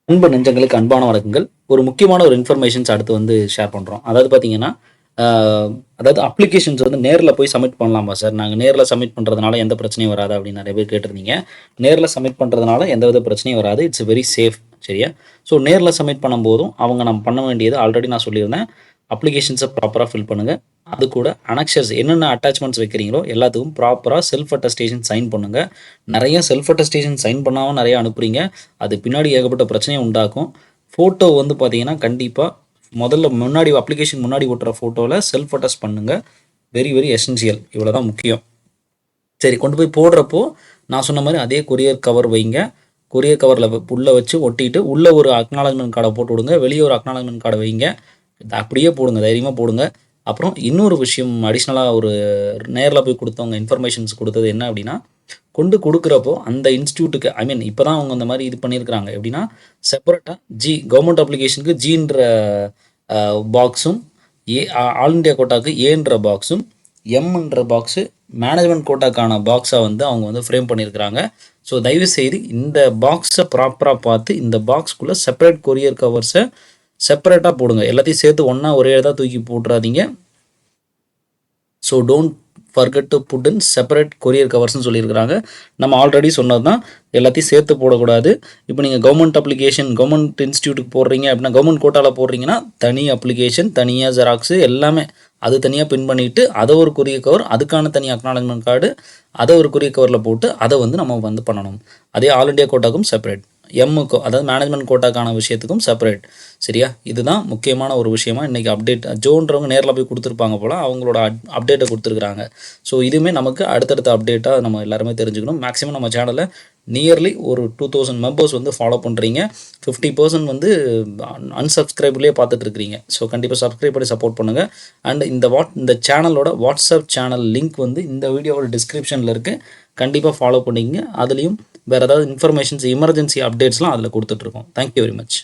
அன்பு நெஞ்சங்களுக்கு அன்பான வணக்கங்கள். ஒரு முக்கியமான ஒரு இன்ஃபர்மேஷன்ஸ் அடுத்து வந்து ஷேர் பண்றோம். அதாவது பார்த்தீங்கன்னா, ஆ அதாவது அப்ளிகேஷன்ஸ் வந்து நேர்ல போய் சப்மிட் பண்ணலாமா சார்? நாங்க நேர்ல சப்மிட் பண்றதுனால எந்த பிரச்சனையும் வராதா? அப்படின்னு நெறைய பேர் கேட்டிருந்தீங்க. நேர்ல சப்மிட் பண்றதுனால எந்தவித பிரச்சனையும் வராது. It's very safe. சரியா? ஸோ நேர்ல சப்மிட் பண்ணும்போதும் நம்ம பண்ண வேண்டியது ஆல்ரெடி நான் சொல்லியிருந்தேன். அப்ளிகேஷன்ஸ ப்ராப்பரா ஃபில் பண்ணுங்க. அது கூட அனெக்ஸர்ஸ் என்னென்ன அட்டாச்மெண்ட்ஸ் வைக்கிறீங்களோ எல்லாத்துக்கும் ப்ராப்பரா செல்ஃப் அட்டஸ்டேஷன் சைன் பண்ணுங்க. நெறைய செல்ஃப் அட்டஸ்டேஷன் சைன் பண்ணாம நெறைய அனுப்புறீங்க. அது பின்னாடி ஏகப்பட்ட பிரச்சனைய உண்டாக்கும். ஃபோட்டோ வந்து பார்த்தீங்கன்னா, கண்டிப்பா முதல்ல முன்னாடி அப்ளிகேஷன் முன்னாடி ஒட்டுற ஃபோட்டோல செல்ஃப் அட்டஸ்ட் பண்ணுங்க. Very, very essential. இவ்வளோ தான் முக்கியம். சரி கொண்டு போய் போடுறப்போ, நான் சொன்ன மாரி அதே கொரியர் கவர் வைங்க. கொரியர் கவர்ல உள்ள வச்சு ஒட்டிட்டு, உள்ள ஒரு அக்னாலஜ்மென்ட் கார்ட போட்டு விடுங்க. வெளிய ஒரு அக்னாலஜ்மென்ட் கார்ட வைங்க. அப்படியே போடுங்க. தைரியமா போடுங்க. அப்புறம் இன்னொரு விஷயம் அடிஷனலா ஒரு நேர்ல போய் குடுத்தவங்க இன்ஃபர்மேஷன்ஸ் குடுத்தது என்ன அப்படின்னா, கொண்டு குடுக்குறப்போ அந்த இன்ஸ்டிடியூட்க்கு ஐ மீன் இப்ப தான் அவங்க அந்த மாரி இது பண்ணியிருக்கிறாங்க. எப்படின்னா, செப்பரேட்டா கவர்ன்மெண்ட் அப்ளிகேஷனுக்கு ஜின்ற பாக்ஸும், ஆல் இந்தியா கோட்டாக்கு ஏன்ற பாக்ஸும், எம்ன்ற பாக்ஸு மேனேஜ்மென்ட் கோட்டாக்கான பாக்ஸா வந்து அவங்க வந்து ஃப்ரேம் பண்ணியிருக்கிறாங்க. ஸோ தயவுசெய்து இந்த பாக்ஸ ப்ராப்பரா பார்த்து, இந்த பாக்ஸ்க்குள்ள செப்பரேட் கொரியர் கவர்ஸ செப்பரேட்டா போடுங்க. எல்லாத்தையும் சேர்த்து ஒண்ணா ஒரே இதா தூக்கி போட்டுறாதீங்க. So don't forget to put in separate courier கவர்ஸ்னு சொல்லியிருக்கிறாங்க. நம்ம ஆல்ரெடி சொன்னது தான். எல்லாத்தையும் சேர்த்து போடக்கூடாது. இப்போ நீங்கள் கவர்மெண்ட் அப்ளிகேஷன் கவர்மெண்ட் இன்ஸ்டியூட்டுக்கு போடுறீங்க அப்படின்னா, கவர்மெண்ட் கோட்டால போடுறீங்கன்னா, தனி அப்ளிகேஷன், தனியாக ஜெராக்ஸு எல்லாமே அது தனியாக பின் பண்ணிவிட்டு, அதை ஒரு கொரியர் கவர், அதுக்கான தனி அக்னாலஜ்மெண்ட் கார்டு, அதை ஒரு கொரியர் கவரில் போட்டு அதை வந்து நம்ம வந்து பண்ணணும். அதே ஆல் இண்டியா கோட்டாக்கும் செப்பரேட், எம்முக்கும் அதாவது மேனேஜ்மெண்ட் கோட்டாக்கான விஷயத்துக்கும் செப்பரேட். சரியா? இதுதான் முக்கியமான ஒரு விஷயமா இன்றைக்கி அப்டேட். ஜோன்றவங்க நேரில் போய் கொடுத்துருப்பாங்க போல், அவங்களோட அப்டேட்டை கொடுத்துருக்குறாங்க. ஸோ இதுவுமே நமக்கு அடுத்தடுத்த அப்டேட்டாக நம்ம எல்லாருமே தெரிஞ்சுக்கணும். மேக்ஸிமம் நம்ம சேனலில் நியர்லி ஒரு 2000 மெம்பர்ஸ் வந்து ஃபாலோ பண்ணுறீங்க. 50% வந்து அன்சப்ஸ்கிரைப்லேயே பார்த்துட்டு இருக்கிறீங்க. ஸோ கண்டிப்பாக சப்ஸ்கிரைப் பண்ணி சப்போர்ட் பண்ணுங்கள். அண்ட் இந்த சேனலோட வாட்ஸ்அப் சேனல் லிங்க் வந்து இந்த வீடியோவோட டிஸ்கிரிப்ஷனில் இருக்குது. கண்டிப்பாக ஃபாலோ பண்ணிக்கங்க. அதுலேயும் வேறு ஏதாவது இன்ஃபர்மேஷன்ஸ் எமர்ஜென்சி அப்டேட்ஸ்லாம் அதில் கொடுத்துட்ருக்கோம். Thank you very much.